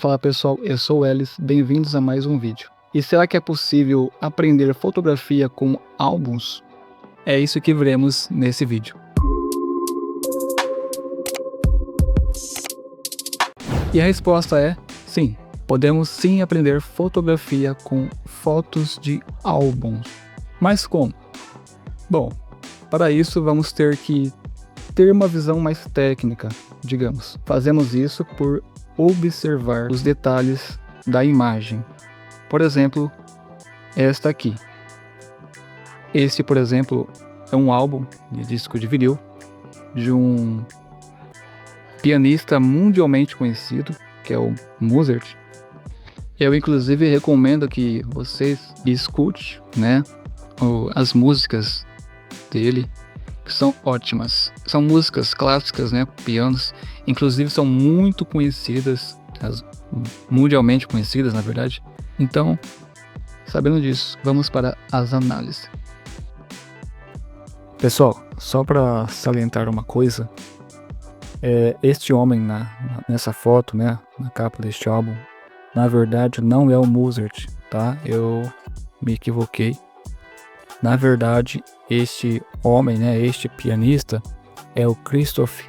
Fala pessoal, eu sou o Elis, bem-vindos a mais um vídeo. E será que é possível aprender fotografia com álbuns? É isso que veremos nesse vídeo. E a resposta é sim, podemos sim aprender fotografia com fotos de álbuns. Mas como? Bom, para isso vamos ter que ter uma visão mais técnica, digamos. Fazemos isso por observar os detalhes da imagem. Por exemplo, esta aqui. Esse, por exemplo, é um álbum de disco de vinil de um pianista mundialmente conhecido, que é o Mozart. Eu, inclusive, recomendo que vocês escutem, as músicas dele, que são ótimas. São músicas clássicas, pianos, inclusive são muito conhecidas, mundialmente conhecidas, na verdade. Então, sabendo disso, vamos para as análises. Pessoal, só para salientar uma coisa, este homem nessa foto, na capa deste álbum, na verdade não é o Mozart, tá? Eu me equivoquei. Na verdade, este homem, este pianista, é o Christoph,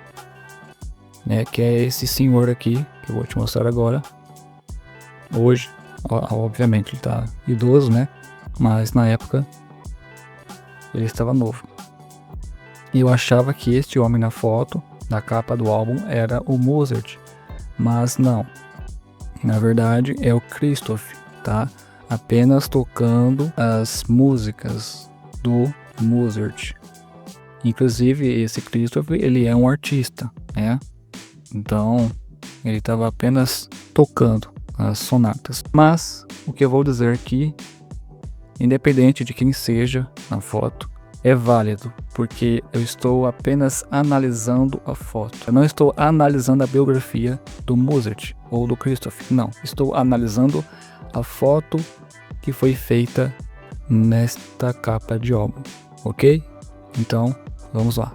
que é esse senhor aqui, que eu vou te mostrar agora. Hoje, obviamente, ele tá idoso, mas na época ele estava novo. E eu achava que este homem na foto, na capa do álbum, era o Mozart, mas não. Na verdade, é o Christoph, tá? Apenas tocando as músicas do Mozart. Inclusive, esse Christoph, ele é um artista, Então, ele estava apenas tocando as sonatas. Mas, o que eu vou dizer aqui, independente de quem seja na foto, é válido, porque eu estou apenas analisando a foto. Eu não estou analisando a biografia do Mozart ou do Christoph, não. Estou analisando a foto que foi feita nesta capa de álbum, ok? Então, vamos lá.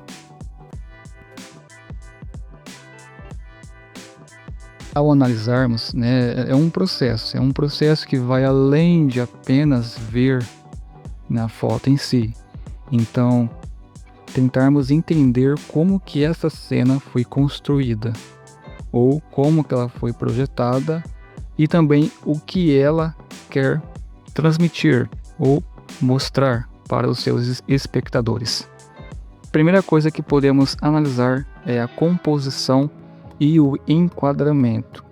Ao analisarmos, é um processo que vai além de apenas ver na foto em si. Então, tentarmos entender como que essa cena foi construída, ou como que ela foi projetada, e também o que ela quer transmitir ou mostrar para os seus espectadores. Primeira coisa que podemos analisar é a composição e o enquadramento.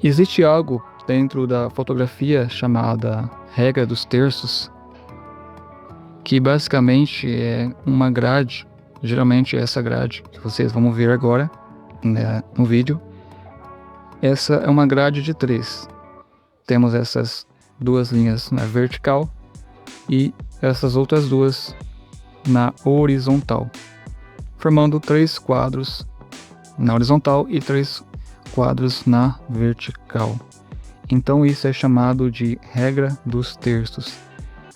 Existe algo dentro da fotografia chamada regra dos terços, que basicamente é uma grade, geralmente é essa grade que vocês vão ver agora no vídeo. Essa é uma grade de 3. Temos essas duas linhas na vertical e essas outras duas na horizontal, formando 3 quadros na horizontal e 3 quadros na vertical. Então isso é chamado de regra dos terços,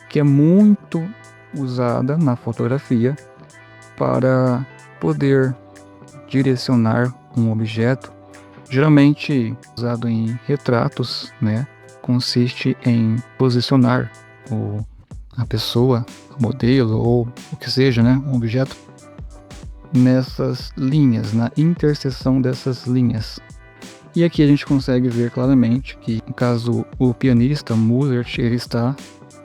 que é muito usada na fotografia para poder direcionar um objeto, geralmente usado em retratos, consiste em posicionar a pessoa, o modelo ou o que seja, um objeto, nessas linhas, na interseção dessas linhas. E aqui a gente consegue ver claramente que, no caso, o pianista Mozart, ele está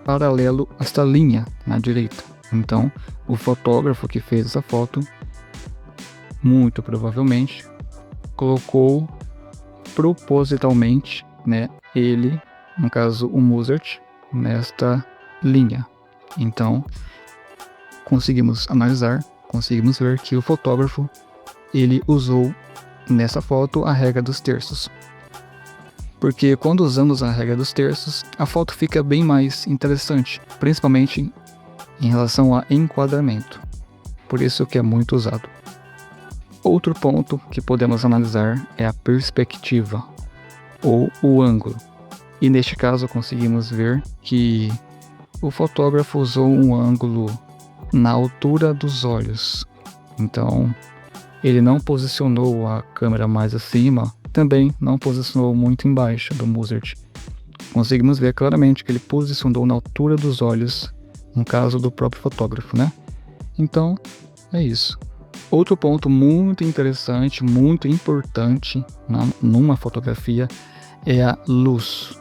paralelo a esta linha na direita. Então, o fotógrafo que fez essa foto, muito provavelmente, colocou propositalmente, ele, no caso o Mozart, nesta linha. Então, conseguimos analisar, conseguimos ver que o fotógrafo, ele usou nessa foto a regra dos terços. Porque quando usamos a regra dos terços, a foto fica bem mais interessante, principalmente em relação a enquadramento. Por isso que é muito usado. Outro ponto que podemos analisar é a perspectiva, ou o ângulo. E neste caso conseguimos ver que o fotógrafo usou um ângulo na altura dos olhos. Então, ele não posicionou a câmera mais acima também não posicionou muito embaixo do Mozart. Conseguimos ver claramente que ele posicionou na altura dos olhos, no caso do próprio fotógrafo, né? Então, é isso. Outro ponto muito interessante, muito importante numa fotografia é a luz.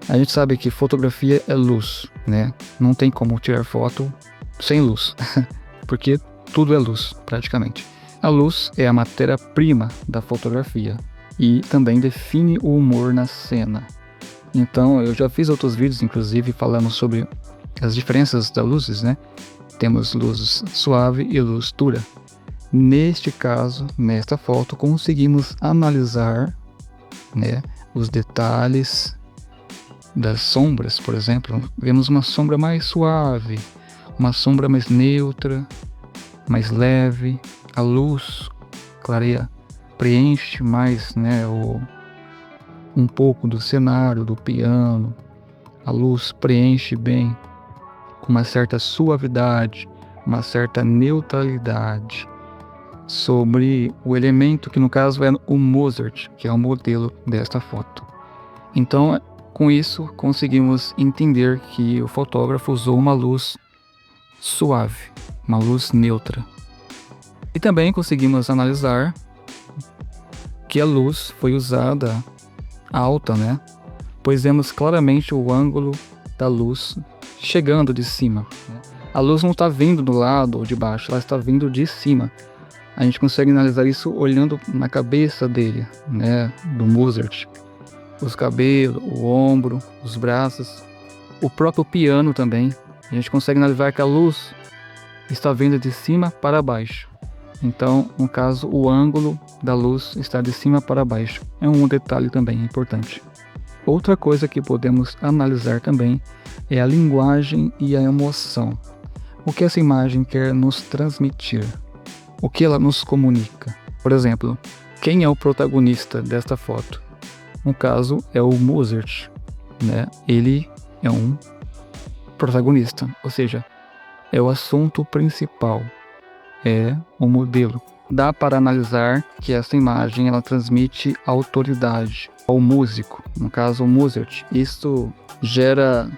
A gente sabe que fotografia é luz, né? Não tem como tirar foto sem luz, porque tudo é luz, praticamente. A luz é a matéria-prima da fotografia e também define o humor na cena. Então, eu já fiz outros vídeos, inclusive, falando sobre as diferenças das luzes, né? Temos luz suave e luz dura. Neste caso, nesta foto, conseguimos analisar, né, os detalhes das sombras, por exemplo. Vemos uma sombra mais suave, uma sombra mais neutra, mais leve. A luz clareia, preenche mais, né, um pouco do cenário, do piano. A luz preenche bem, com uma certa suavidade, uma certa neutralidade sobre o elemento que no caso é o Mozart, que é o modelo desta foto. Então, com isso, conseguimos entender que o fotógrafo usou uma luz suave, uma luz neutra. E também conseguimos analisar que a luz foi usada alta, né? Pois vemos claramente o ângulo da luz chegando de cima. A luz não está vindo do lado ou de baixo, ela está vindo de cima. A gente consegue analisar isso olhando na cabeça dele, né? Do Mozart. Os cabelos, o ombro, os braços, o próprio piano também. A gente consegue analisar que a luz está vindo de cima para baixo. Então, no caso, o ângulo da luz está de cima para baixo. É um detalhe também importante. Outra coisa que podemos analisar também é a linguagem e a emoção. O que essa imagem quer nos transmitir? O que ela nos comunica? Por exemplo, quem é o protagonista desta foto? No caso, é o Mozart, né? Ele é um protagonista, ou seja, é o assunto principal, é o modelo. Dá para analisar que essa imagem ela transmite autoridade ao músico, no caso o Mozart. Isso gera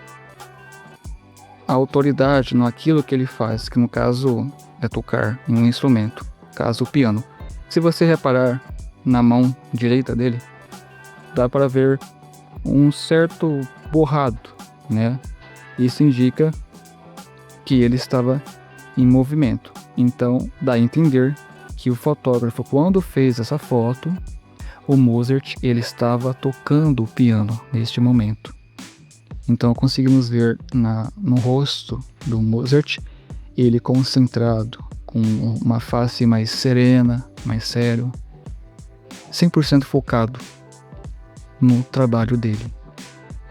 autoridade naquilo que ele faz, que no caso é tocar em um instrumento, no caso o piano. Se você reparar na mão direita dele, dá para ver um certo borrado, né? Isso indica que ele estava em movimento. Então, dá a entender que o fotógrafo, quando fez essa foto, o Mozart, ele estava tocando o piano neste momento. Então, conseguimos ver no rosto do Mozart, ele concentrado, com uma face mais serena, mais sério, 100% focado no trabalho dele.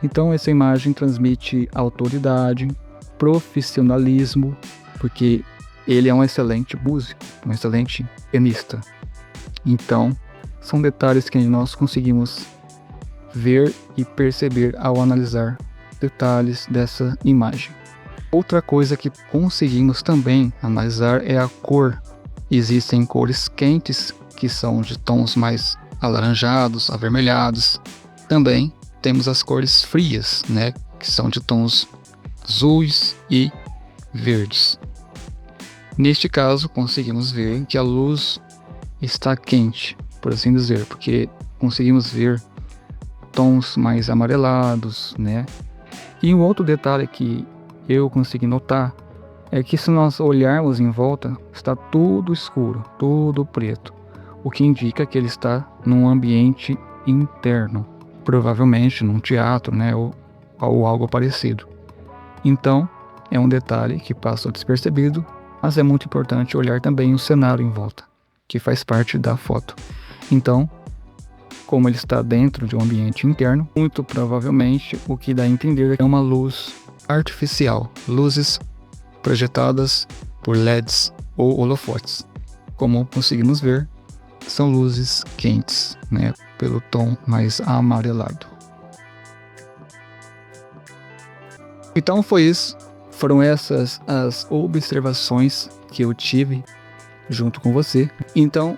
Então, essa imagem transmite autoridade, profissionalismo, porque ele é um excelente músico, um excelente pianista. Então, são detalhes que nós conseguimos ver e perceber ao analisar detalhes dessa imagem. Outra coisa que conseguimos também analisar é a cor. Existem cores quentes, que são de tons mais alaranjados, avermelhados. Também temos as cores frias, né, que são de tons azuis e verdes. Neste caso, conseguimos ver que a luz está quente, por assim dizer, porque conseguimos ver tons mais amarelados, né? E um outro detalhe que eu consegui notar é que se nós olharmos em volta, está tudo escuro, tudo preto, o que indica que ele está num ambiente interno, provavelmente num teatro, né, ou algo parecido. Então, é um detalhe que passa despercebido, mas é muito importante olhar também o cenário em volta, que faz parte da foto. Então, como ele está dentro de um ambiente interno, muito provavelmente o que dá a entender é uma luz artificial, luzes projetadas por LEDs ou holofotes. Como conseguimos ver, são luzes quentes, né, pelo tom mais amarelado. Então foi isso, foram essas as observações que eu tive junto com você. Então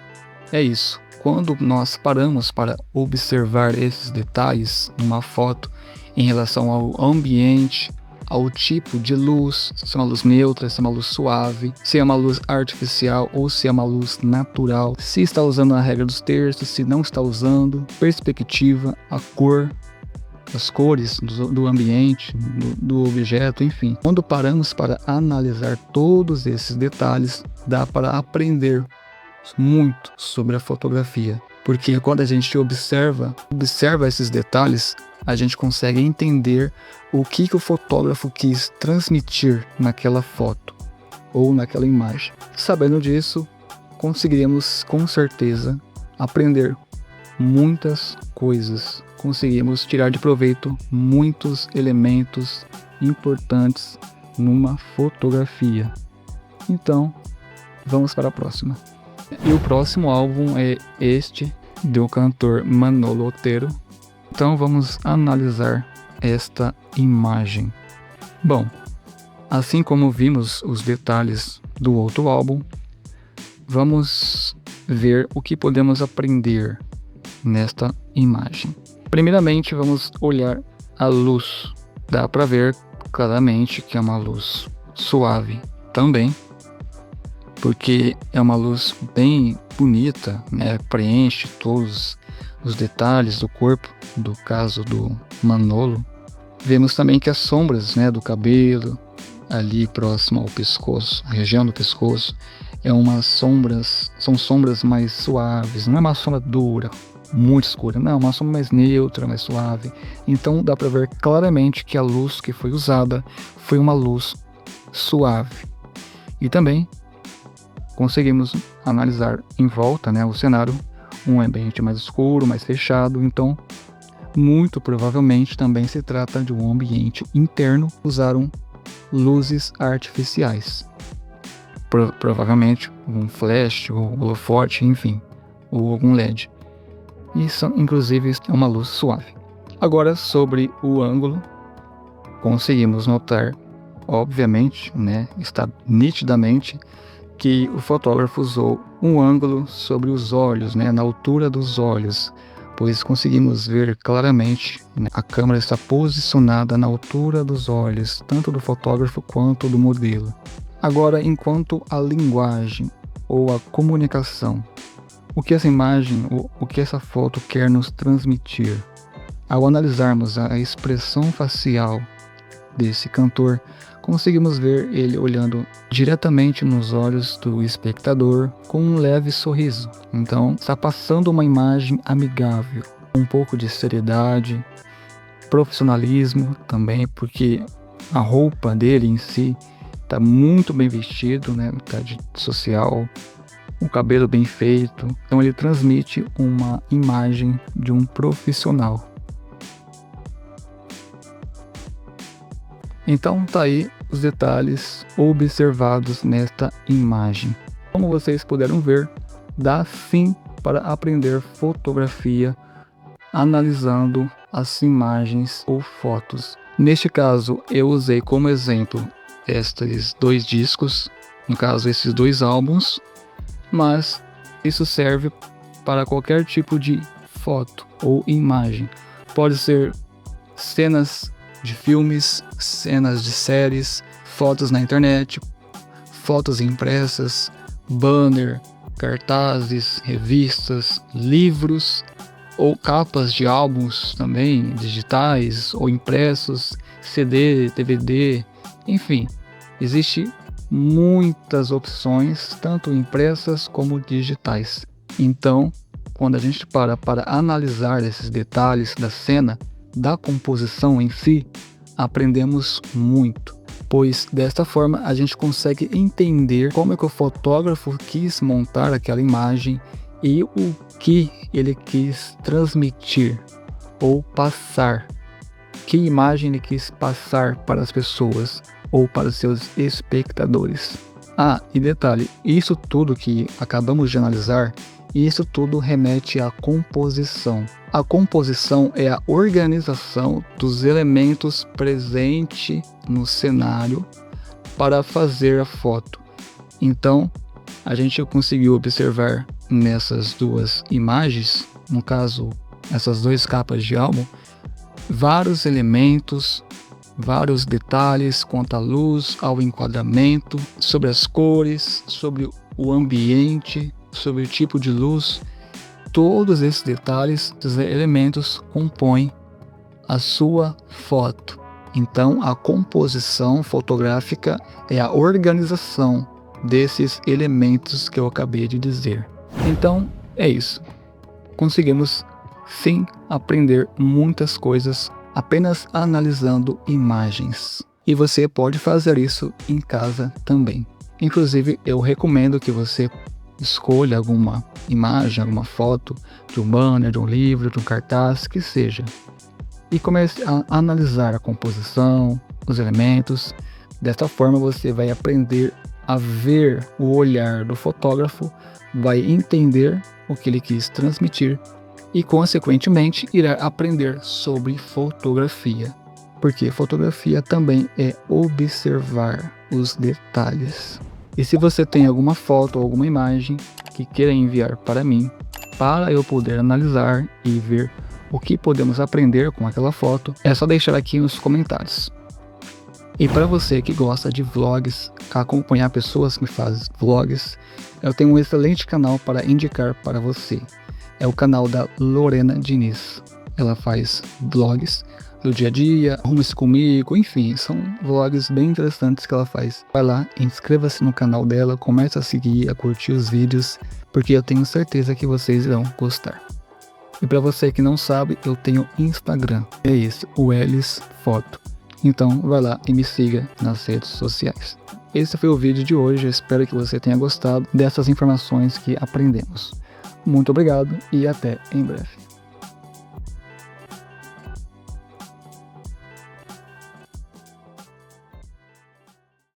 é isso. quando nós paramos para observar esses detalhes numa foto em relação ao ambiente, ao tipo de luz, se é uma luz neutra, se é uma luz suave, se é uma luz artificial ou se é uma luz natural, se está usando a regra dos terços, se não está usando, perspectiva, a cor, as cores do ambiente, do objeto, enfim. Quando paramos para analisar todos esses detalhes, dá para aprender muito sobre a fotografia. Porque quando a gente observa esses detalhes, a gente consegue entender o que o fotógrafo quis transmitir naquela foto ou naquela imagem. Sabendo disso, conseguiremos com certeza aprender muitas coisas. Conseguimos tirar de proveito muitos elementos importantes numa fotografia. Então, vamos para a próxima. E o próximo álbum é este, do cantor Manolo Otero. Então vamos analisar esta imagem. Bom, assim como vimos os detalhes do outro álbum, vamos ver o que podemos aprender nesta imagem. Primeiramente, vamos olhar a luz. Dá para ver claramente que é uma luz suave também, porque é uma luz bem bonita, né? Preenche todos os detalhes do corpo, do caso do Manolo. Vemos também que as sombras, né, do cabelo, ali próximo ao pescoço, a região do pescoço, são sombras mais suaves, não é uma sombra dura, muito escura, não, é uma sombra mais neutra, mais suave. Então dá para ver claramente que a luz que foi usada foi uma luz suave. E também conseguimos analisar em volta, né, o cenário, um ambiente mais escuro, mais fechado. Então, muito provavelmente também se trata de um ambiente interno. Usaram luzes artificiais, provavelmente um flash ou holofote, enfim, ou algum LED. Isso, inclusive, é uma luz suave. Agora, sobre o ângulo, conseguimos notar, obviamente, né, está nitidamente que o fotógrafo usou um ângulo sobre os olhos, né, na altura dos olhos, pois conseguimos ver claramente, né, a câmera está posicionada na altura dos olhos, tanto do fotógrafo quanto do modelo. Agora, enquanto a linguagem ou a comunicação, o que essa imagem, o que essa foto quer nos transmitir? Ao analisarmos a expressão facial desse cantor, conseguimos ver ele olhando diretamente nos olhos do espectador com um leve sorriso. Então, está passando uma imagem amigável, um pouco de seriedade, profissionalismo também, porque a roupa dele em si está muito bem vestido, né? Tá de social, o cabelo bem feito. Então ele transmite uma imagem de um profissional. Então tá aí os detalhes observados nesta imagem. Como vocês puderam ver, dá sim para aprender fotografia analisando as imagens ou fotos. Neste caso, eu usei como exemplo estes dois discos, no caso esses dois álbuns, mas isso serve para qualquer tipo de foto ou imagem. Pode ser cenas de filmes, cenas de séries, fotos na internet, fotos impressas, banner, cartazes, revistas, livros ou capas de álbuns também, digitais ou impressos, CD, DVD, enfim, existe muitas opções, tanto impressas como digitais. Então, quando a gente para analisar esses detalhes da cena, da composição em si, aprendemos muito, pois desta forma a gente consegue entender como é que o fotógrafo quis montar aquela imagem e o que ele quis transmitir ou passar, que imagem ele quis passar para as pessoas ou para os seus espectadores. Ah, e detalhe, isso tudo que acabamos de analisar, isso tudo remete à composição. A composição é a organização dos elementos presentes no cenário para fazer a foto. Então, a gente conseguiu observar nessas duas imagens, no caso, essas duas capas de álbum, vários elementos, vários detalhes quanto à luz, ao enquadramento, sobre as cores, sobre o ambiente, sobre o tipo de luz. Todos esses detalhes, esses elementos compõem a sua foto. Então, a composição fotográfica é a organização desses elementos que eu acabei de dizer. Então, é isso. Conseguimos, sim, aprender muitas coisas apenas analisando imagens. E você pode fazer isso em casa também. Inclusive, eu recomendo que você escolha alguma imagem, alguma foto de um banner, de um livro, de um cartaz, que seja. E comece a analisar a composição, os elementos. Dessa forma você vai aprender a ver o olhar do fotógrafo, vai entender o que ele quis transmitir e, consequentemente, irá aprender sobre fotografia. Porque fotografia também é observar os detalhes. E se você tem alguma foto ou alguma imagem que queira enviar para mim, para eu poder analisar e ver o que podemos aprender com aquela foto, é só deixar aqui nos comentários. E para você que gosta de vlogs, acompanhar pessoas que fazem vlogs, eu tenho um excelente canal para indicar para você. É o canal da Lorena Diniz. Ela faz vlogs do dia a dia, arrume-se comigo, enfim, são vlogs bem interessantes que ela faz. Vai lá, inscreva-se no canal dela, comece a seguir, a curtir os vídeos, porque eu tenho certeza que vocês irão gostar. E para você que não sabe, eu tenho Instagram, é esse, o Elis Foto. Então vai lá e me siga nas redes sociais. Esse foi o vídeo de hoje, eu espero que você tenha gostado dessas informações que aprendemos. Muito obrigado e até em breve.